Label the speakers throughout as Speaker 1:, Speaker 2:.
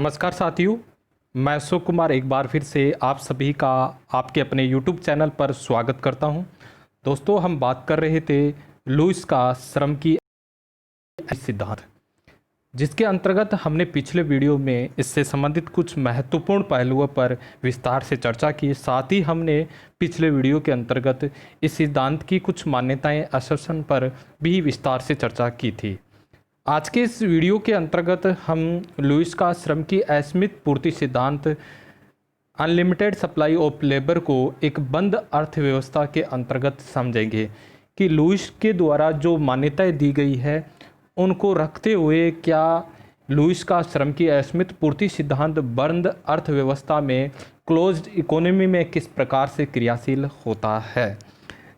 Speaker 1: नमस्कार साथियों, मैं अशोक कुमार एक बार फिर से आप सभी का आपके अपने YouTube चैनल पर स्वागत करता हूं। दोस्तों, हम बात कर रहे थे लुईस का श्रम की सिद्धांत, जिसके अंतर्गत हमने पिछले वीडियो में इससे संबंधित कुछ महत्वपूर्ण पहलुओं पर विस्तार से चर्चा की। साथ ही हमने पिछले वीडियो के अंतर्गत इस सिद्धांत की कुछ मान्यताएं, असर्शन पर भी विस्तार से चर्चा की थी। आज के इस वीडियो के अंतर्गत हम लुईस का श्रम की असीमित पूर्ति सिद्धांत, अनलिमिटेड सप्लाई ऑफ लेबर को एक बंद अर्थव्यवस्था के अंतर्गत समझेंगे कि लुईस के द्वारा जो मान्यताएं दी गई है उनको रखते हुए क्या लुईस का श्रम की असीमित पूर्ति सिद्धांत बंद अर्थव्यवस्था में, क्लोज्ड इकोनॉमी में किस प्रकार से क्रियाशील होता है।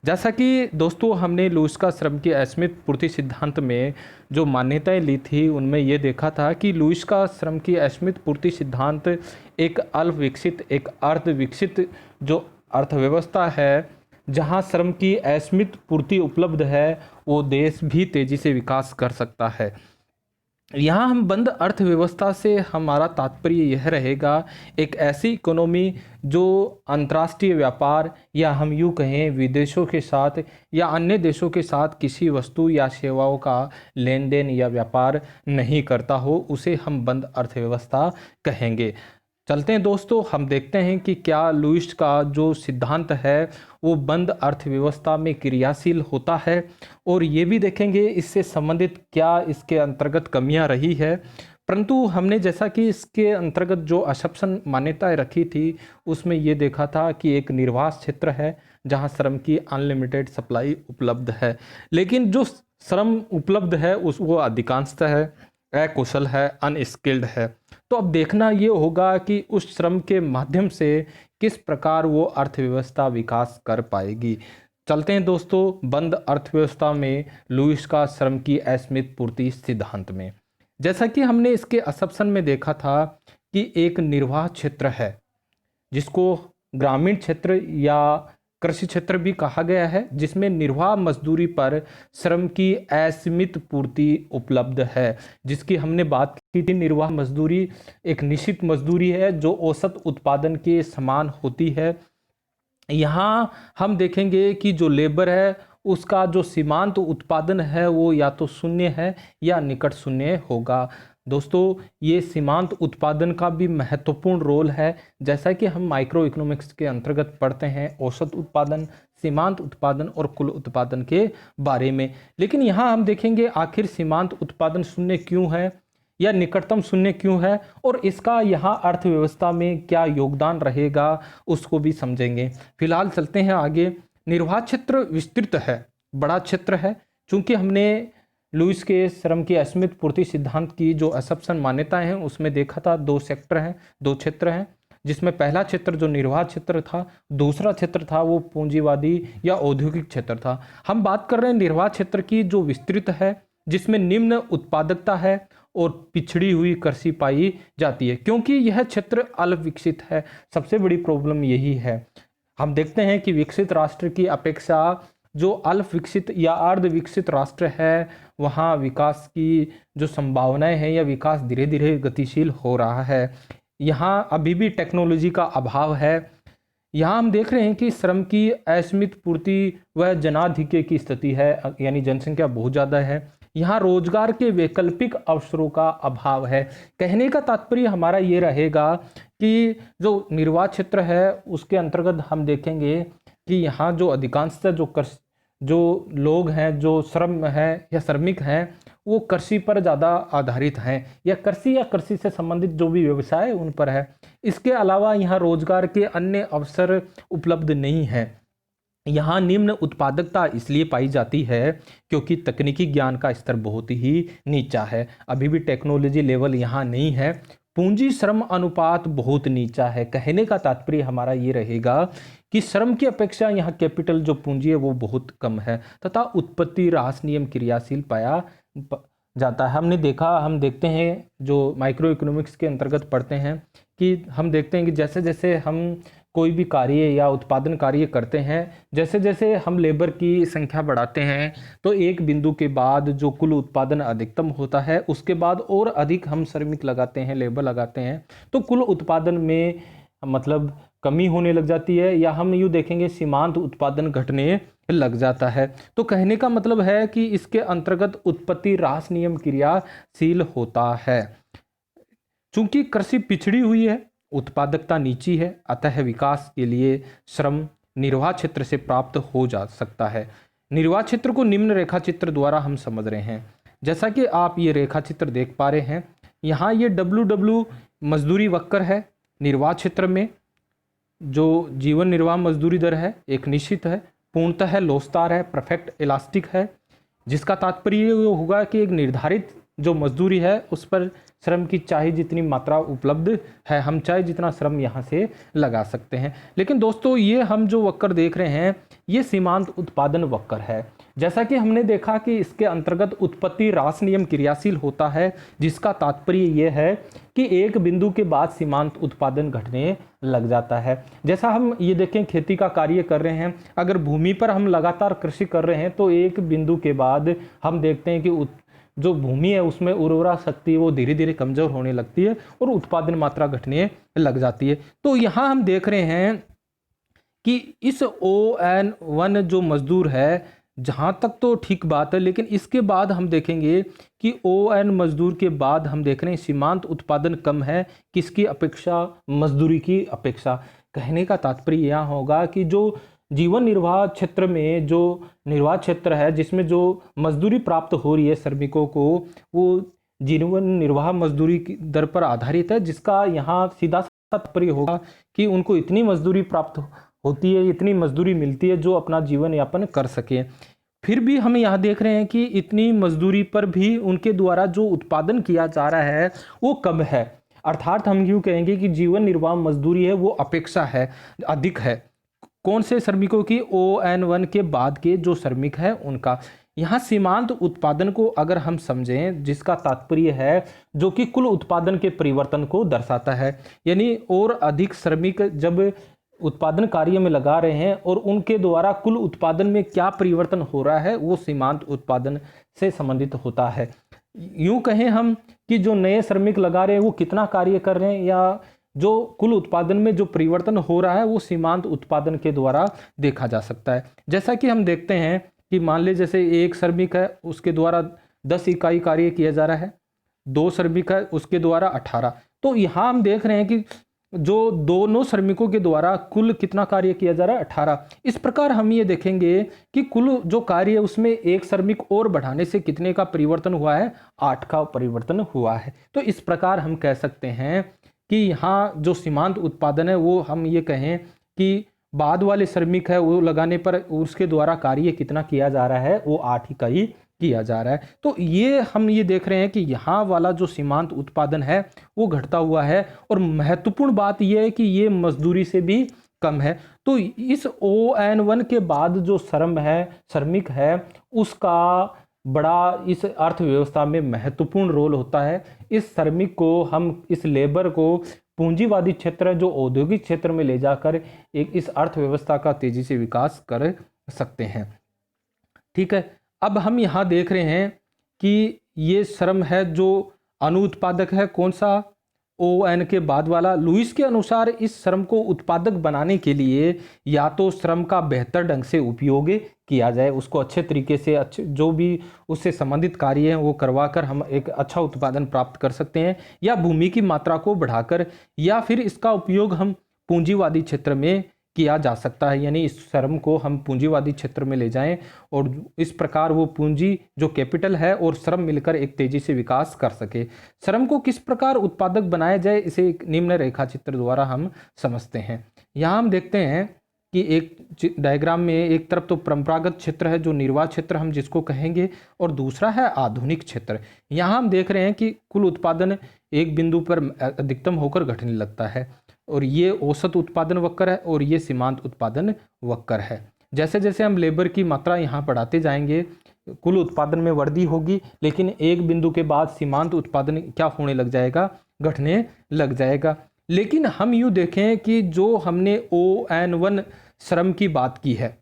Speaker 1: जैसा कि दोस्तों हमने लुईस का श्रम की असीमित पूर्ति सिद्धांत में जो मान्यताएं ली थी उनमें ये देखा था कि लुईस का श्रम की असीमित पूर्ति सिद्धांत एक अल्प विकसित, एक अर्ध विकसित जो अर्थव्यवस्था है जहां श्रम की असीमित पूर्ति उपलब्ध है, वो देश भी तेज़ी से विकास कर सकता है। यहाँ हम बंद अर्थव्यवस्था से हमारा तात्पर्य यह रहेगा एक ऐसी इकोनॉमी जो अंतर्राष्ट्रीय व्यापार या हम यूँ कहें विदेशों के साथ या अन्य देशों के साथ किसी वस्तु या सेवाओं का लेन देन या व्यापार नहीं करता हो, उसे हम बंद अर्थव्यवस्था कहेंगे। चलते हैं दोस्तों, हम देखते हैं कि क्या लुईस का जो सिद्धांत है वो बंद अर्थव्यवस्था में क्रियाशील होता है, और ये भी देखेंगे इससे संबंधित क्या इसके अंतर्गत कमियां रही है। परंतु हमने जैसा कि इसके अंतर्गत जो असम्पशन मान्यताएं रखी थी उसमें ये देखा था कि एक निर्वाह क्षेत्र है जहां श्रम की अनलिमिटेड सप्लाई उपलब्ध है, लेकिन जो श्रम उपलब्ध है वो अधिकांशतः है अकुशल है, अनस्किल्ड है। तो अब देखना ये होगा कि उस श्रम के माध्यम से किस प्रकार वो अर्थव्यवस्था विकास कर पाएगी। चलते हैं दोस्तों बंद अर्थव्यवस्था में लुईस का श्रम की असीमित पूर्ति सिद्धांत में। जैसा कि हमने इसके असम्पशन में देखा था कि एक निर्वाह क्षेत्र है जिसको ग्रामीण क्षेत्र या कृषि क्षेत्र भी कहा गया है, जिसमें निर्वाह मजदूरी पर श्रम की असीमित पूर्ति उपलब्ध है, जिसकी हमने बात की थी। निर्वाह मजदूरी एक निश्चित मजदूरी है जो औसत उत्पादन के समान होती है। यहाँ हम देखेंगे कि जो लेबर है उसका जो सीमांत उत्पादन है वो या तो शून्य है या निकट शून्य होगा। दोस्तों, ये सीमांत उत्पादन का भी महत्वपूर्ण रोल है, जैसा कि हम माइक्रो इकोनॉमिक्स के अंतर्गत पढ़ते हैं औसत उत्पादन, सीमांत उत्पादन और कुल उत्पादन के बारे में। लेकिन यहाँ हम देखेंगे आखिर सीमांत उत्पादन शून्य क्यों है या निकटतम शून्य क्यों है, और इसका यहाँ अर्थव्यवस्था में क्या योगदान रहेगा उसको भी समझेंगे। फिलहाल चलते हैं आगे। निर्वाह क्षेत्र विस्तृत है, बड़ा क्षेत्र है। चूंकि हमने लुईस के श्रम की असीमित पूर्ति सिद्धांत की जो असम्पशन मान्यताएं हैं उसमें देखा था दो क्षेत्र हैं, जिसमें पहला क्षेत्र जो निर्वाह क्षेत्र था, दूसरा क्षेत्र था वो पूंजीवादी या औद्योगिक क्षेत्र था। हम बात कर रहे हैं निर्वाह क्षेत्र की जो विस्तृत है, जिसमें निम्न उत्पादकता है और पिछड़ी हुई कृषि पाई जाती है, क्योंकि यह क्षेत्र अल्प विकसित है। सबसे बड़ी प्रॉब्लम यही है। हम देखते हैं कि विकसित राष्ट्र की अपेक्षा जो अल्प विकसित या अर्ध विकसित राष्ट्र है वहाँ विकास की जो संभावनाएं हैं या विकास धीरे धीरे गतिशील हो रहा है। यहाँ अभी भी टेक्नोलॉजी का अभाव है। यहाँ हम देख रहे हैं कि श्रम की असीमित पूर्ति वह जनाधिक्य की स्थिति है, यानी जनसंख्या बहुत ज़्यादा है। यहाँ रोजगार के वैकल्पिक अवसरों का अभाव है। कहने का तात्पर्य हमारा ये रहेगा कि जो निर्वाह क्षेत्र है उसके अंतर्गत हम देखेंगे कि यहाँ जो अधिकांशतः जो लोग हैं, जो श्रम है या श्रमिक हैं, वो कृषि पर ज़्यादा आधारित हैं या कृषि से संबंधित जो भी व्यवसाय है उन पर है। इसके अलावा यहाँ रोजगार के अन्य अवसर उपलब्ध नहीं हैं। यहाँ निम्न उत्पादकता इसलिए पाई जाती है क्योंकि तकनीकी ज्ञान का स्तर बहुत ही नीचा है। अभी भी टेक्नोलॉजी लेवल यहाँ नहीं है। पूंजी श्रम अनुपात बहुत नीचा है। कहने का तात्पर्य हमारा ये रहेगा कि श्रम की अपेक्षा यहाँ कैपिटल जो पूंजी है वो बहुत कम है, तथा उत्पत्ति ह्रास नियम क्रियाशील पाया जाता है। हम देखते हैं जो माइक्रो इकोनॉमिक्स के अंतर्गत पढ़ते हैं कि हम देखते हैं कि जैसे जैसे हम कोई भी कार्य या उत्पादन कार्य करते हैं, जैसे जैसे हम लेबर की संख्या बढ़ाते हैं तो एक बिंदु के बाद जो कुल उत्पादन अधिकतम होता है उसके बाद और अधिक हम श्रमिक लगाते हैं, लेबर लगाते हैं, तो कुल उत्पादन में मतलब कमी होने लग जाती है, या हम यूँ देखेंगे सीमांत उत्पादन घटने लग जाता है। तो कहने का मतलब है कि इसके अंतर्गत उत्पत्ति ह्रास नियम क्रियाशील होता है। चूंकि कृषि पिछड़ी हुई है, उत्पादकता नीची है, अतः विकास के लिए श्रम निर्वाह क्षेत्र से प्राप्त हो जा सकता है। निर्वाह क्षेत्र को निम्न रेखा चित्र द्वारा हम समझ रहे हैं। जैसा कि आप ये रेखा चित्र देख पा रहे हैं, यहाँ ये WW मजदूरी वक्र है। निर्वाह क्षेत्र में जो जीवन निर्वाह मजदूरी दर है एक निश्चित है, पूर्णतः लोचदार है, परफेक्ट इलास्टिक है, जिसका तात्पर्य ये होगा कि एक निर्धारित जो मजदूरी है उस पर श्रम की चाहे जितनी मात्रा उपलब्ध है, हम चाहे जितना श्रम यहाँ से लगा सकते हैं। लेकिन दोस्तों ये हम जो वक्र देख रहे हैं ये सीमांत उत्पादन वक्र है। जैसा कि हमने देखा कि इसके अंतर्गत उत्पत्ति ह्रास नियम क्रियाशील होता है, जिसका तात्पर्य ये है कि एक बिंदु के बाद सीमांत उत्पादन घटने लग जाता है। जैसा हम ये देखें खेती का कार्य कर रहे हैं, अगर भूमि पर हम लगातार कृषि कर रहे हैं तो एक बिंदु के बाद हम देखते हैं कि जो भूमि है उसमें उर्वरा शक्ति वो धीरे धीरे कमजोर होने लगती है और उत्पादन मात्रा घटने लग जाती है। तो यहाँ हम देख रहे हैं कि इस ON1 जो मजदूर है, जहाँ तक तो ठीक बात है, लेकिन इसके बाद हम देखेंगे कि ON मजदूर के बाद हम देख रहे हैं सीमांत उत्पादन कम है, किसकी अपेक्षा, मजदूरी की अपेक्षा। कहने का तात्पर्य यह होगा कि जो जीवन निर्वाह क्षेत्र में जो निर्वाह क्षेत्र है जिसमें जो मजदूरी प्राप्त हो रही है श्रमिकों को, वो जीवन निर्वाह मजदूरी की दर पर आधारित है, जिसका यहाँ सीधा तात्पर्य होगा कि उनको इतनी मजदूरी प्राप्त होती है, इतनी मजदूरी मिलती है जो अपना जीवन यापन कर सके। फिर भी हम यहाँ देख रहे हैं कि इतनी मजदूरी पर भी उनके द्वारा जो उत्पादन किया जा रहा है वो कम है। अर्थात हम यूँ कहेंगे कि जीवन निर्वाह मजदूरी है वो अपेक्षा है, अधिक है। कौन से श्रमिकों की? ON1 के बाद के जो श्रमिक है उनका। यहाँ सीमांत उत्पादन को अगर हम समझें, जिसका तात्पर्य है जो कि कुल उत्पादन के परिवर्तन को दर्शाता है, यानी और अधिक श्रमिक जब उत्पादन कार्य में लगा रहे हैं और उनके द्वारा कुल उत्पादन में क्या परिवर्तन हो रहा है वो सीमांत उत्पादन से संबंधित होता है। यूं कहें हम कि जो नए श्रमिक लगा रहे हैं वो कितना कार्य कर रहे हैं, या जो कुल उत्पादन में जो परिवर्तन हो रहा है वो सीमांत उत्पादन के द्वारा देखा जा सकता है। जैसा कि हम देखते हैं कि मान लीजिए जैसे एक श्रमिक है उसके द्वारा 10 इकाई कार्य किया जा रहा है, 2 श्रमिक है उसके द्वारा 18। तो यहाँ हम देख रहे हैं कि जो दोनों श्रमिकों के द्वारा कुल कितना कार्य किया जा रहा है, 18। इस प्रकार हम ये देखेंगे कि कुल जो कार्य है उसमें एक श्रमिक और बढ़ाने से कितने का परिवर्तन हुआ है, 8 का परिवर्तन हुआ है। तो इस प्रकार हम कह सकते हैं कि यहाँ जो सीमांत उत्पादन है वो हम ये कहें कि बाद वाले श्रमिक है वो लगाने पर उसके द्वारा कार्य कितना किया जा रहा है, वो 8 इकाई किया जा रहा है। तो ये हम ये देख रहे हैं कि यहाँ वाला जो सीमांत उत्पादन है वो घटता हुआ है, और महत्वपूर्ण बात यह है कि ये मजदूरी से भी कम है। तो इस ON1 के बाद जो श्रमिक है उसका बड़ा इस अर्थव्यवस्था में महत्वपूर्ण रोल होता है। इस श्रमिक को हम, इस लेबर को पूंजीवादी क्षेत्र जो औद्योगिक क्षेत्र में ले जाकर एक इस अर्थव्यवस्था का तेजी से विकास कर सकते हैं। ठीक है, अब हम यहाँ देख रहे हैं कि ये श्रम है जो अनुत्पादक है, कौन सा, ON के बाद वाला। लुईस के अनुसार इस श्रम को उत्पादक बनाने के लिए या तो श्रम का बेहतर ढंग से उपयोग किया जाए, उसको अच्छे तरीके से अच्छे जो भी उससे संबंधित कार्य हैं वो करवाकर हम एक अच्छा उत्पादन प्राप्त कर सकते हैं, या भूमि की मात्रा को बढ़ाकर, या फिर इसका उपयोग हम पूंजीवादी क्षेत्र में किया जा सकता है, यानी इस श्रम को हम पूंजीवादी क्षेत्र में ले जाएं और इस प्रकार वो पूंजी जो कैपिटल है और श्रम मिलकर एक तेजी से विकास कर सके। श्रम को किस प्रकार उत्पादक बनाया जाए इसे एक निम्न रेखा चित्र द्वारा हम समझते हैं। यहाँ हम देखते हैं कि एक डायग्राम में एक तरफ तो परंपरागत क्षेत्र है जो निर्वाह क्षेत्र हम जिसको कहेंगे, और दूसरा है आधुनिक क्षेत्र। यहाँ हम देख रहे हैं कि कुल उत्पादन एक बिंदु पर अधिकतम होकर घटने लगता है, और ये औसत उत्पादन वक्र है और ये सीमांत उत्पादन वक्र है। जैसे जैसे हम लेबर की मात्रा यहाँ बढ़ाते जाएंगे कुल उत्पादन में वृद्धि होगी, लेकिन एक बिंदु के बाद सीमांत उत्पादन क्या होने लग जाएगा, घटने लग जाएगा। लेकिन हम यूँ देखें कि जो हमने ON1 श्रम की बात की है,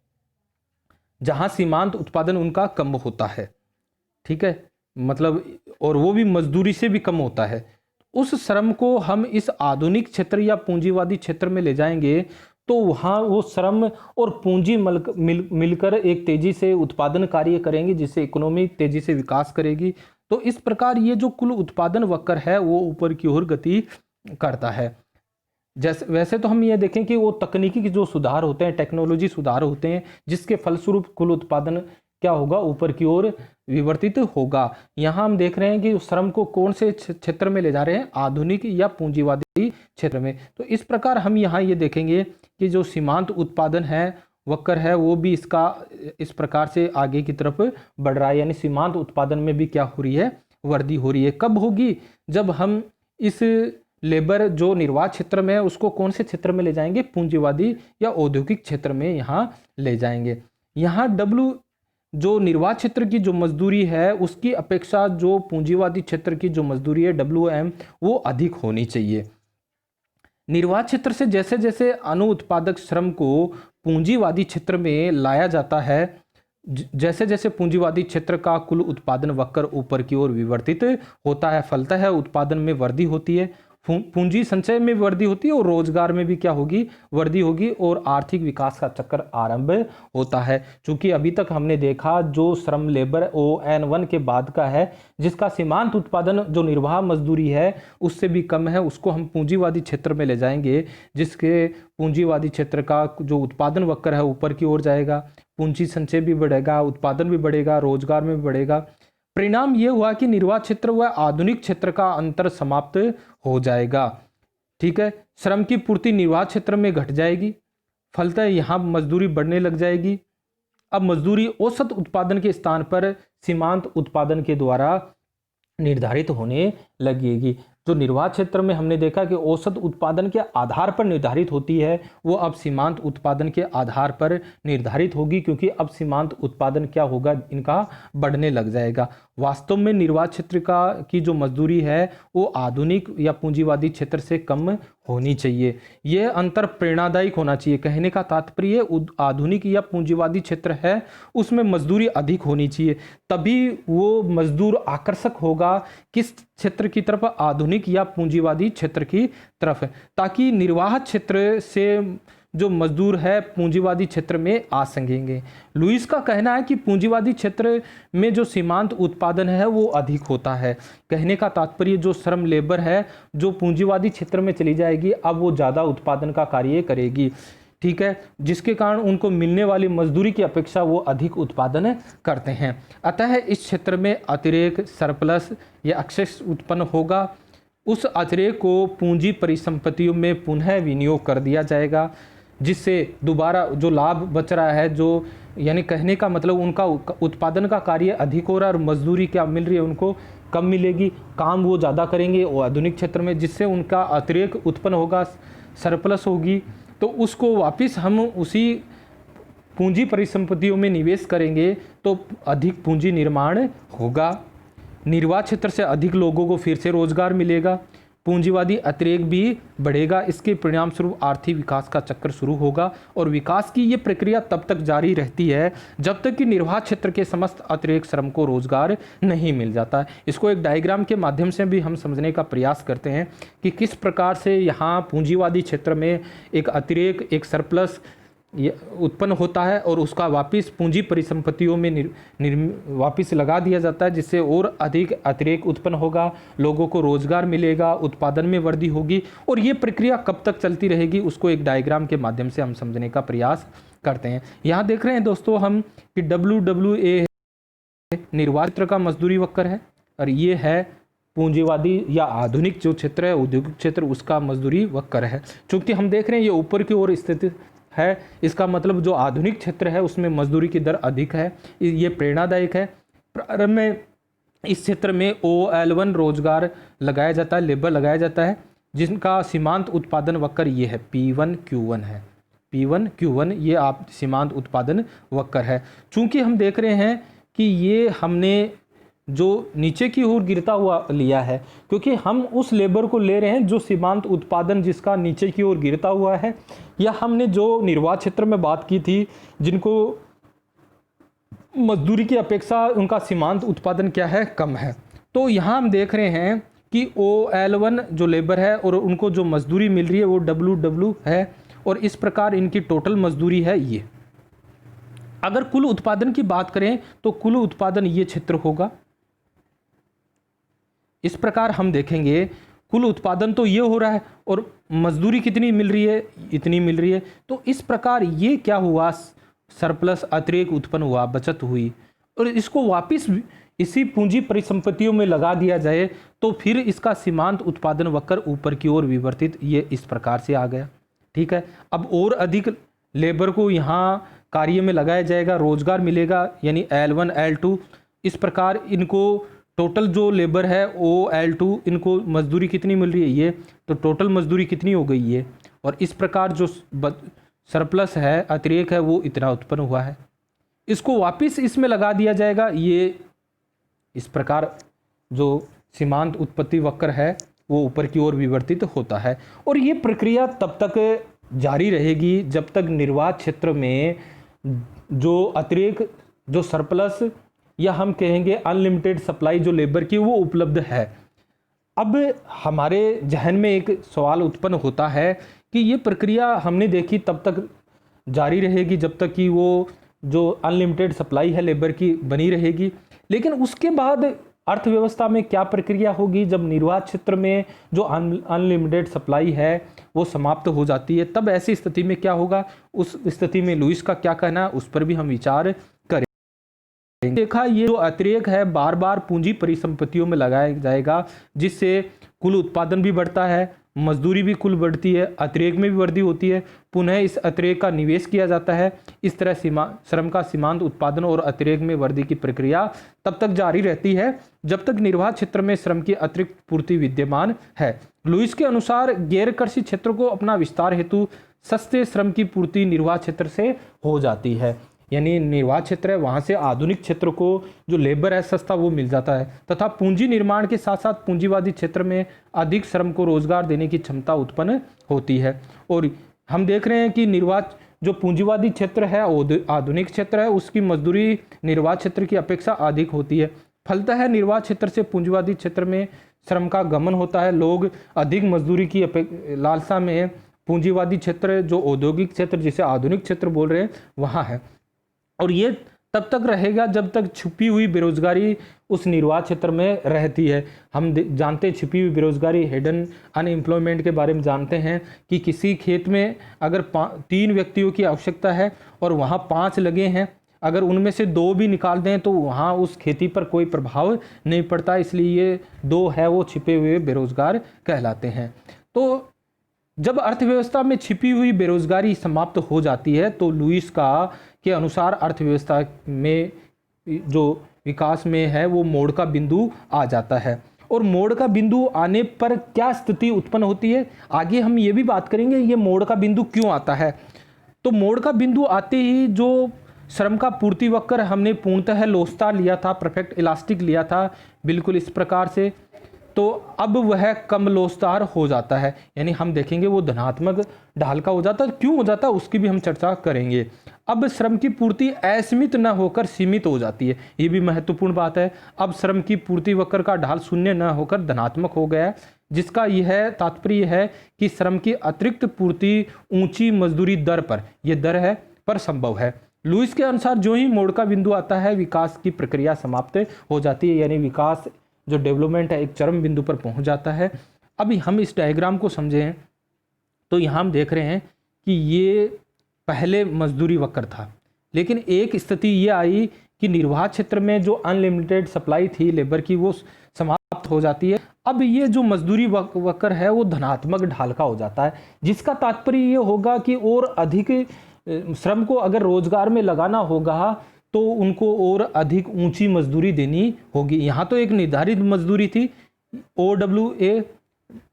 Speaker 1: जहाँ सीमांत उत्पादन उनका कम होता है, ठीक है, मतलब और वो भी मजदूरी से भी कम होता है, उस श्रम को हम इस आधुनिक क्षेत्र या पूंजीवादी क्षेत्र में ले जाएंगे तो वहाँ वो श्रम और पूंजी मिलकर एक तेजी से उत्पादन कार्य करेंगे, जिससे इकोनॉमी तेजी से विकास करेगी। तो इस प्रकार ये जो कुल उत्पादन वक्र है वो ऊपर की ओर गति करता है। जैसे वैसे तो हम ये देखें कि वो तकनीकी के जो सुधार होते हैं, टेक्नोलॉजी सुधार होते हैं, जिसके फलस्वरूप कुल उत्पादन क्या होगा, ऊपर की ओर विवर्तित होगा। यहाँ हम देख रहे हैं कि श्रम को कौन से क्षेत्र में ले जा रहे हैं, आधुनिक या पूंजीवादी क्षेत्र में। तो इस प्रकार हम यहाँ ये देखेंगे कि जो सीमांत उत्पादन है वक्र है वो भी इसका इस प्रकार से आगे की तरफ बढ़ रहा है, यानी सीमांत उत्पादन में भी क्या हो रही है, वृद्धि हो रही है। कब होगी, जब हम इस लेबर जो निर्वात क्षेत्र में है उसको कौन से क्षेत्र में ले जाएंगे, पूंजीवादी या औद्योगिक क्षेत्र में यहाँ ले जाएंगे। यहाँ W जो निर्वात क्षेत्र की जो मजदूरी है उसकी अपेक्षा जो पूंजीवादी क्षेत्र की जो मजदूरी है WM वो अधिक होनी चाहिए। निर्वात क्षेत्र से जैसे जैसे अनुत्पादक श्रम को पूंजीवादी क्षेत्र में लाया जाता है, जैसे जैसे पूंजीवादी क्षेत्र का कुल उत्पादन वक्र ऊपर की ओर विवर्तित होता है, फलतः उत्पादन में वृद्धि होती है, पूंजी संचय में वृद्धि होती है और रोजगार में भी क्या होगी, वृद्धि होगी और आर्थिक विकास का चक्र आरंभ होता है। क्योंकि अभी तक हमने देखा जो श्रम लेबर ON1 के बाद का है, जिसका सीमांत उत्पादन जो निर्वाह मजदूरी है उससे भी कम है, उसको हम पूंजीवादी क्षेत्र में ले जाएंगे, जिसके पूंजीवादी क्षेत्र का जो उत्पादन वक्र है ऊपर की ओर जाएगा, पूंजी संचय भी बढ़ेगा, उत्पादन भी बढ़ेगा, रोजगार में भी बढ़ेगा। परिणाम ये हुआ कि निर्वात क्षेत्र व आधुनिक क्षेत्र का अंतर समाप्त हो जाएगा, ठीक है। श्रम की पूर्ति निर्वात क्षेत्र में घट जाएगी, फलतः यहाँ मजदूरी बढ़ने लग जाएगी। अब मजदूरी औसत उत्पादन के स्थान पर सीमांत उत्पादन के द्वारा निर्धारित होने लगेगी। जो निर्वात क्षेत्र में हमने देखा कि औसत उत्पादन के आधार पर निर्धारित होती है, वो अब सीमांत उत्पादन के आधार पर निर्धारित होगी, क्योंकि अब सीमांत उत्पादन क्या होगा, इनका बढ़ने लग जाएगा। वास्तव में निर्वात क्षेत्र की जो मजदूरी है वो आधुनिक या पूंजीवादी क्षेत्र से कम होनी चाहिए। यह अंतर प्रेरणादायक होना चाहिए। कहने का तात्पर्य आधुनिक या पूंजीवादी क्षेत्र है उसमें मजदूरी अधिक होनी चाहिए, तभी वो मजदूर आकर्षक होगा किस क्षेत्र की तरफ, आधुनिक या पूंजीवादी क्षेत्र की तरफ, ताकि निर्वाह क्षेत्र से जो मजदूर है पूंजीवादी क्षेत्र में आ सकेंगे। लुईस का कहना है कि पूंजीवादी क्षेत्र में जो सीमांत उत्पादन है वो अधिक होता है। कहने का तात्पर्य जो श्रम लेबर है जो पूंजीवादी क्षेत्र में चली जाएगी, अब वो ज़्यादा उत्पादन का कार्य करेगी, ठीक है, जिसके कारण उनको मिलने वाली मजदूरी की अपेक्षा वो अधिक उत्पादन करते हैं। अतः इस क्षेत्र में अतिरेक, सरप्लस या एक्सेस उत्पन्न होगा। उस अतिरेक को पूंजी परिसंपत्तियों में पुनः विनियोग कर दिया जाएगा, जिससे दोबारा जो लाभ बच रहा है, जो यानी कहने का मतलब उनका उत्पादन का कार्य अधिक हो रहा है और मजदूरी क्या मिल रही है उनको कम मिलेगी, काम वो ज़्यादा करेंगे वो आधुनिक क्षेत्र में, जिससे उनका अतिरेक उत्पन्न होगा, सरप्लस होगी, तो उसको वापस हम उसी पूंजी परिसंपत्तियों में निवेश करेंगे तो अधिक पूंजी निर्माण होगा। निर्वात क्षेत्र से अधिक लोगों को फिर से रोजगार मिलेगा, पूंजीवादी अतिरेक भी बढ़ेगा। इसके परिणाम स्वरूप आर्थिक विकास का चक्र शुरू होगा और विकास की ये प्रक्रिया तब तक जारी रहती है जब तक कि निर्वात क्षेत्र के समस्त अतिरेक श्रम को रोजगार नहीं मिल जाता है। इसको एक डायग्राम के माध्यम से भी हम समझने का प्रयास करते हैं कि किस प्रकार से यहाँ पूंजीवादी क्षेत्र में एक अतिरेक, एक सरप्लस उत्पन्न होता है और उसका वापस पूंजी परिसंपत्तियों में वापस लगा दिया जाता है, जिससे और अधिक अतिरेक उत्पन्न होगा, लोगों को रोजगार मिलेगा, उत्पादन में वृद्धि होगी। और ये प्रक्रिया कब तक चलती रहेगी उसको एक डायग्राम के माध्यम से हम समझने का प्रयास करते हैं। यहाँ देख रहे हैं दोस्तों हम कि WWA निर्वात क्षेत्र का मजदूरी वक्र है और ये है पूंजीवादी या आधुनिक जो क्षेत्र है, औद्योगिक क्षेत्र, उसका मजदूरी वक्र है। चूँकि हम देख रहे हैं ये ऊपर की ओर स्थित है, इसका मतलब जो आधुनिक क्षेत्र है उसमें मजदूरी की दर अधिक है, ये प्रेरणादायक है। प्रारंभ में इस क्षेत्र में OL1 रोजगार लगाया जाता है, लेबर लगाया जाता है, जिनका सीमांत उत्पादन वक्र ये है, P1Q1 है, P1Q1 ये आप सीमांत उत्पादन वक्र है। चूँकि हम देख रहे हैं कि ये हमने जो नीचे की ओर गिरता हुआ लिया है, क्योंकि हम उस लेबर को ले रहे हैं जो सीमांत उत्पादन जिसका नीचे की ओर गिरता हुआ है, या हमने जो निर्वात क्षेत्र में बात की थी जिनको मजदूरी की अपेक्षा उनका सीमांत उत्पादन क्या है, कम है। तो यहाँ हम देख रहे हैं कि OL1 जो लेबर है और उनको जो मजदूरी मिल रही है वो WW है, और इस प्रकार इनकी टोटल मजदूरी है ये। अगर कुल उत्पादन की बात करें तो कुल उत्पादन ये क्षेत्र होगा। इस प्रकार हम देखेंगे कुल उत्पादन तो ये हो रहा है और मजदूरी कितनी मिल रही है, इतनी मिल रही है। तो इस प्रकार ये क्या हुआ, सरप्लस अतिरेक उत्पन्न हुआ, बचत हुई, और इसको वापस इसी पूंजी परिसंपत्तियों में लगा दिया जाए तो फिर इसका सीमांत उत्पादन वक्र ऊपर की ओर विवर्तित ये इस प्रकार से आ गया। ठीक है, अब और अधिक लेबर को यहाँ कार्य में लगाया जाएगा, रोजगार मिलेगा, यानी L1 L2 इस प्रकार इनको टोटल जो लेबर है OL2 इनको मजदूरी कितनी मिल रही है ये, तो टोटल मजदूरी कितनी हो गई ये, और इस प्रकार जो सरप्लस है, अतिरेक है, वो इतना उत्पन्न हुआ है। इसको वापस इसमें लगा दिया जाएगा, ये इस प्रकार जो सीमांत उत्पत्ति वक्र है वो ऊपर की ओर विवर्तित होता है। और ये प्रक्रिया तब तक जारी रहेगी जब तक निर्वात क्षेत्र में जो अतिरेक, जो सरप्लस, या हम कहेंगे अनलिमिटेड सप्लाई जो लेबर की वो उपलब्ध है। अब हमारे जहन में एक सवाल उत्पन्न होता है कि ये प्रक्रिया हमने देखी तब तक जारी रहेगी जब तक कि वो जो अनलिमिटेड सप्लाई है लेबर की बनी रहेगी, लेकिन उसके बाद अर्थव्यवस्था में क्या प्रक्रिया होगी जब निर्वात क्षेत्र में जो अनलिमिटेड सप्लाई है वो समाप्त हो जाती है, तब ऐसी स्थिति में क्या होगा, उस स्थिति में लुईस का क्या कहना है उस पर भी हम विचार करें। देखा, ये जो अतिरेक है बार बार पूंजी परिसंपत्तियों में लगाया जाएगा, जिससे कुल उत्पादन भी बढ़ता है, मजदूरी भी कुल बढ़ती है, अतिरेक में भी वृद्धि होती है, पुनः इस अतिरेक का निवेश किया जाता है। इस तरह श्रम का सीमांत उत्पादन और अतिरेक में वृद्धि की प्रक्रिया तब तक जारी रहती है जब तक निर्वात क्षेत्र में श्रम की अतिरिक्त पूर्ति विद्यमान है। लुईस के अनुसार गैर कृषि क्षेत्र को अपना विस्तार हेतु सस्ते श्रम की पूर्ति निर्वात क्षेत्र से हो जाती है, यानी निर्वात क्षेत्र है वहाँ से आधुनिक क्षेत्र को जो लेबर है सस्ता वो मिल जाता है, तथा पूंजी निर्माण के साथ साथ पूंजीवादी क्षेत्र में अधिक श्रम को रोजगार देने की क्षमता उत्पन्न होती है। और हम देख रहे हैं कि निर्वात जो पूंजीवादी क्षेत्र है, आधुनिक क्षेत्र है, उसकी मजदूरी निर्वात क्षेत्र की अपेक्षा अधिक होती है। फलतः निर्वात क्षेत्र से पूंजीवादी क्षेत्र में श्रम का गमन होता है, लोग अधिक मजदूरी की लालसा में पूंजीवादी क्षेत्र जो औद्योगिक क्षेत्र जिसे आधुनिक क्षेत्र बोल रहे हैं वहाँ है। और ये तब तक रहेगा जब तक छुपी हुई बेरोजगारी उस निर्वात क्षेत्र में रहती है। हम जानते हैं छिपी हुई बेरोजगारी, हिडन अनएम्प्लॉयमेंट के बारे में जानते हैं कि किसी खेत में अगर 3 व्यक्तियों की आवश्यकता है और वहाँ 5 लगे हैं, अगर उनमें से 2 भी निकाल दें तो वहाँ उस खेती पर कोई प्रभाव नहीं पड़ता, इसलिए ये 2 है वो छिपे हुए बेरोजगार कहलाते हैं। तो जब अर्थव्यवस्था में छिपी हुई बेरोजगारी समाप्त हो जाती है तो लुईस का के अनुसार अर्थव्यवस्था में जो विकास में है वो मोड़ का बिंदु आ जाता है। और मोड़ का बिंदु आने पर क्या स्थिति उत्पन्न होती है, आगे हम ये भी बात करेंगे ये मोड़ का बिंदु क्यों आता है। तो मोड़ का बिंदु आते ही जो श्रम का पूर्ति वक्र हमने पूर्णतः लोचदार लिया था, परफेक्ट इलास्टिक लिया था बिल्कुल इस प्रकार से, तो अब वह कम लोचदार हो जाता है, यानी हम देखेंगे वो धनात्मक ढाल का हो जाता है। क्यों हो जाता है उसकी भी हम चर्चा करेंगे। अब श्रम की पूर्ति असीमित न होकर सीमित हो जाती है, ये भी महत्वपूर्ण बात है। अब श्रम की पूर्ति वक्र का ढाल शून्य न होकर धनात्मक हो गया, जिसका यह तात्पर्य है कि श्रम की अतिरिक्त पूर्ति ऊंची मजदूरी दर पर, यह दर है पर संभव है। लुईस के अनुसार जो ही मोड़ का बिंदु आता है विकास की प्रक्रिया समाप्त हो जाती है, यानी विकास जो डेवलपमेंट है एक चरम बिंदु पर पहुंच जाता है। अभी हम इस डायग्राम को समझें तो यहाँ हम देख रहे हैं कि ये पहले मजदूरी वक्र था, लेकिन एक स्थिति ये आई कि निर्वात क्षेत्र में जो अनलिमिटेड सप्लाई थी लेबर की वो समाप्त हो जाती है। अब ये जो मजदूरी वक्र है वो धनात्मक ढाल का हो जाता है, जिसका तात्पर्य ये होगा कि और अधिक श्रम को अगर रोजगार में लगाना होगा तो उनको और अधिक ऊंची मजदूरी देनी होगी। यहाँ तो एक निर्धारित मजदूरी थी, OWA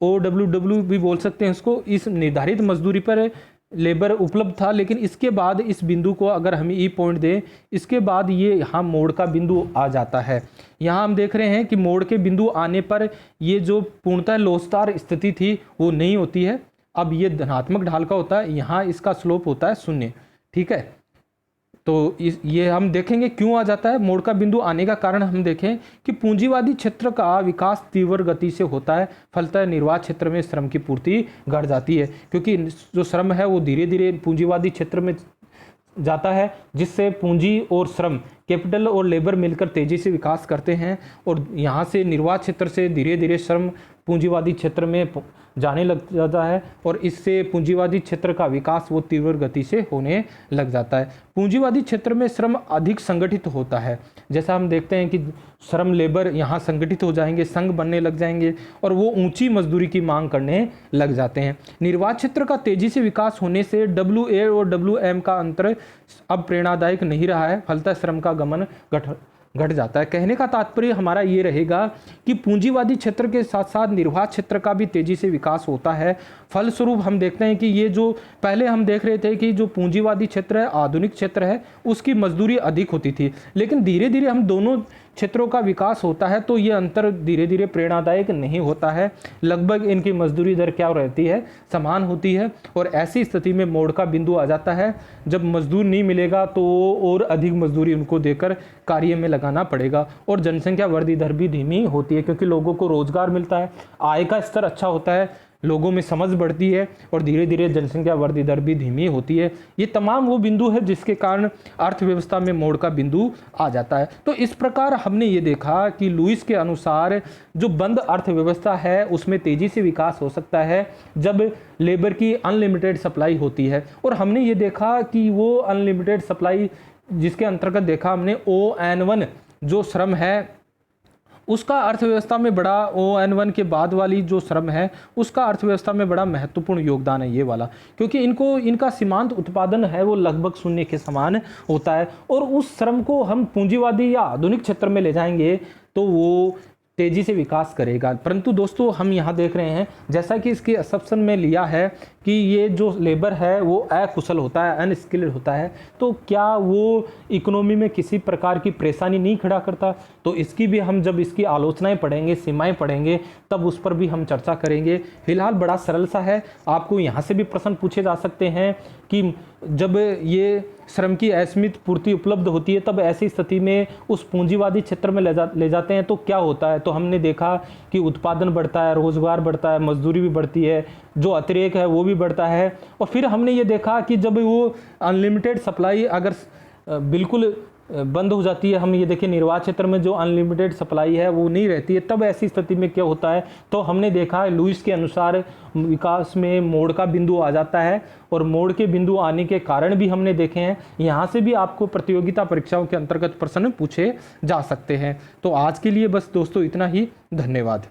Speaker 1: OWW भी बोल सकते हैं इसको, इस निर्धारित मजदूरी पर लेबर उपलब्ध था, लेकिन इसके बाद इस बिंदु को अगर हम ई पॉइंट दें, इसके बाद ये यहाँ मोड़ का बिंदु आ जाता है। यहाँ हम देख रहे हैं कि मोड़ के बिंदु आने पर ये जो पूर्णतः लोचदार स्थिति थी वो नहीं होती है, अब ये धनात्मक ढाल का होता है, यहाँ इसका स्लोप होता है 0। ठीक है, तो ये हम देखेंगे क्यों आ जाता है। मोड़ का बिंदु आने का कारण हम देखें कि पूंजीवादी क्षेत्र का विकास तीव्र गति से होता है, फलतः निर्वात क्षेत्र में श्रम की पूर्ति घट जाती है, क्योंकि जो श्रम है वो धीरे धीरे पूंजीवादी क्षेत्र में जाता है, जिससे पूंजी और श्रम, कैपिटल और लेबर मिलकर तेजी से विकास करते हैं, और यहाँ से निर्वात क्षेत्र से धीरे धीरे श्रम पूंजीवादी क्षेत्र में जाने लग जाता है, और इससे पूंजीवादी क्षेत्र का विकास वो तीव्र गति से होने लग जाता है। पूंजीवादी क्षेत्र में श्रम अधिक संगठित होता है, जैसा हम देखते हैं कि श्रम लेबर यहाँ संगठित हो जाएंगे, संघ बनने लग जाएंगे, और वो ऊंची मजदूरी की मांग करने लग जाते हैं। निर्वात क्षेत्र का तेजी से विकास होने से WA और WM का अंतर अब प्रेरणादायक नहीं रहा है, फलतः श्रम का गमन घट जाता है। कहने का तात्पर्य हमारा ये रहेगा कि पूंजीवादी क्षेत्र के साथ साथ निर्वात क्षेत्र का भी तेजी से विकास होता है। फलस्वरूप हम देखते हैं कि ये जो पहले हम देख रहे थे कि जो पूंजीवादी क्षेत्र है, आधुनिक क्षेत्र है, उसकी मजदूरी अधिक होती थी, लेकिन धीरे धीरे हम दोनों क्षेत्रों का विकास होता है तो ये अंतर धीरे धीरे प्रेरणादायक नहीं होता है। लगभग इनकी मजदूरी दर क्या रहती है, समान होती है, और ऐसी स्थिति में मोड़ का बिंदु आ जाता है। जब मजदूर नहीं मिलेगा तो और अधिक मजदूरी उनको देकर कार्य में लगाना पड़ेगा, और जनसंख्या वृद्धि दर भी धीमी होती है, क्योंकि लोगों को रोजगार मिलता है, आय का स्तर अच्छा होता है, लोगों में समझ बढ़ती है, और धीरे धीरे जनसंख्या वृद्धि दर भी धीमी होती है। ये तमाम वो बिंदु है जिसके कारण अर्थव्यवस्था में मोड़ का बिंदु आ जाता है। तो इस प्रकार हमने ये देखा कि लुईस के अनुसार जो बंद अर्थव्यवस्था है उसमें तेजी से विकास हो सकता है जब लेबर की अनलिमिटेड सप्लाई होती है, और हमने ये देखा कि वो अनलिमिटेड सप्लाई जिसके अंतर्गत देखा हमने ON1 जो श्रम है उसका अर्थव्यवस्था में बड़ा, ON1 के बाद वाली जो श्रम है उसका अर्थव्यवस्था में बड़ा महत्वपूर्ण योगदान है ये वाला, क्योंकि इनका सीमांत उत्पादन है वो लगभग 0 के समान होता है, और उस श्रम को हम पूंजीवादी या आधुनिक क्षेत्र में ले जाएंगे तो वो तेजी से विकास करेगा। परंतु दोस्तों हम यहाँ देख रहे हैं, जैसा कि इसके असम्पशन में लिया है कि ये जो लेबर है वो अकुशल होता है, अनस्किल्ड होता है, तो क्या वो इकोनॉमी में किसी प्रकार की परेशानी नहीं खड़ा करता? तो इसकी भी हम जब इसकी आलोचनाएं पढ़ेंगे, सीमाएं पढ़ेंगे, तब उस पर भी हम चर्चा करेंगे। फिलहाल बड़ा सरल सा है, आपको यहाँ से भी प्रश्न पूछे जा सकते हैं कि जब ये श्रम की असीमित पूर्ति उपलब्ध होती है तब ऐसी स्थिति में उस पूंजीवादी क्षेत्र में ले जाते हैं तो क्या होता है? तो हमने देखा कि उत्पादन बढ़ता है, रोजगार बढ़ता है, मजदूरी भी बढ़ती है, जो अतिरेक है वो भी बढ़ता है। और फिर हमने ये देखा कि जब वो अनलिमिटेड सप्लाई अगर बिल्कुल बंद हो जाती है, हम ये देखें निर्वात क्षेत्र में जो अनलिमिटेड सप्लाई है वो नहीं रहती है, तब ऐसी स्थिति में क्या होता है? तो हमने देखा है लुईस के अनुसार विकास में मोड़ का बिंदु आ जाता है, और मोड़ के बिंदु आने के कारण भी हमने देखे हैं। यहाँ से भी आपको प्रतियोगिता परीक्षाओं के अंतर्गत प्रश्न पूछे जा सकते हैं। तो आज के लिए बस दोस्तों इतना ही, धन्यवाद।